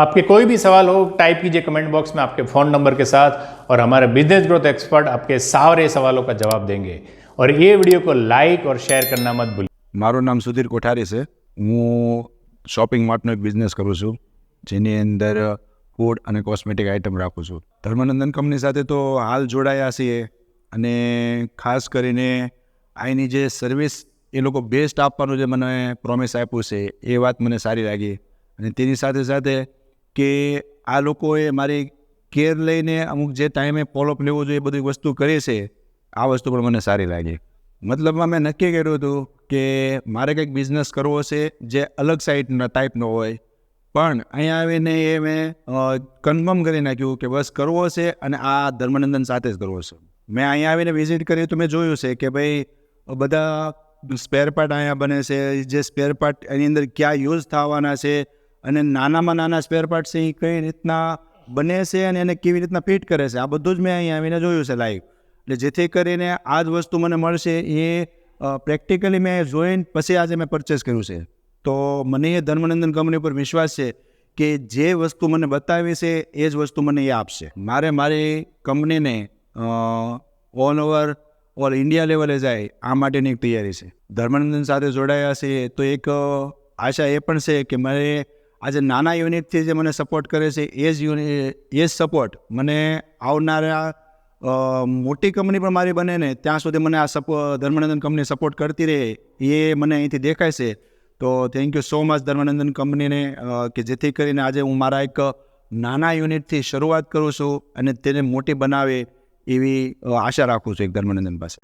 आपके कोई भी सवाल हो टाइप कीजिए कमेंट बॉक्स में आपके फ़ोन नंबर के साथ और हमारे बिजनेस ग्रोथ एक्सपर्ट आपके सारे सवालों का जवाब देंगे। और ये वीडियो को लाइक और शेयर करना मत भूलिए। મારું નામ સુધીર કોઠારી છે. હું શોપિંગ માર્ટનો એક બિઝનેસ કરું છું, જેની અંદર ફૂડ અને કોસ્મેટિક આઇટમ રાખું છું. ધર્મનંદન કંપની સાથે તો હાલ જોડાયા છીએ અને ખાસ કરીને અહીંની જે સર્વિસ એ લોકો બેસ્ટ આપવાનું જે મને પ્રોમિસ આપ્યું છે એ વાત મને સારી લાગી. અને તેની સાથે સાથે કે આ લોકોએ મારી કેર લઈને અમુક જે ટાઈમે ફોલોઅપ લેવું જોઈએ એ બધી વસ્તુ કરી છે, આ વસ્તુ પણ મને સારી લાગી. મતલબમાં મેં નક્કી કર્યું હતું કે મારે કંઈક બિઝનેસ કરવો છે જે અલગ સાઈડના ટાઈપનો હોય, પણ અહીંયા આવીને એ મેં કન્ફર્મ કરી નાખ્યું કે બસ કરવો છે અને આ ધર્મનંદન સાથે જ કરવો છે. મેં અહીંયા આવીને વિઝિટ કરી તો મેં જોયું છે કે ભાઈ બધા સ્પેર પાર્ટ અહીંયા બને છે, જે સ્પેર પાર્ટ એની અંદર ક્યાં યુઝ થવાના છે અને નાનામાં નાના સ્પેર પાર્ટ છે એ કઈ રીતના બને છે અને એને કેવી રીતના ફિટ કરે છે, આ બધું જ મેં અહીંયા આવીને જોયું છે લાઈવ. એટલે જેથી કરીને આ જ વસ્તુ મને મળશે એ પ્રેક્ટિકલી મેં જોઈને પછી આજે મેં પરચેસ કર્યું છે. તો મને એ ધર્મનંદન કંપની પર વિશ્વાસ છે કે જે વસ્તુ મને બતાવી છે એ જ વસ્તુ મને એ આપશે. મારે મારી કંપનીને ઓલ ઇન્ડિયા લેવલે જાય આ માટેની એક તૈયારી છે. ધર્મનંદન સાથે જોડાયા છે તો એક આશા એ પણ છે કે મારે આજે નાના યુનિટથી જે મને સપોર્ટ કરે છે એ જ સપોર્ટ મને આવનારા મોટી કંપની પણ મારી બને ને ત્યાં સુધી મને આ ધર્મનંદન કંપની સપોર્ટ કરતી રહે એ મને અહીંથી દેખાય છે. તો thank you so much Dharmanandan કંપનીને કે જેથી કરીને આજે હું મારા એક નાના યુનિટથી શરૂઆત કરું છું અને તેને મોટી બનાવે એવી આશા રાખું છું એક ધર્મનંદન પાસે.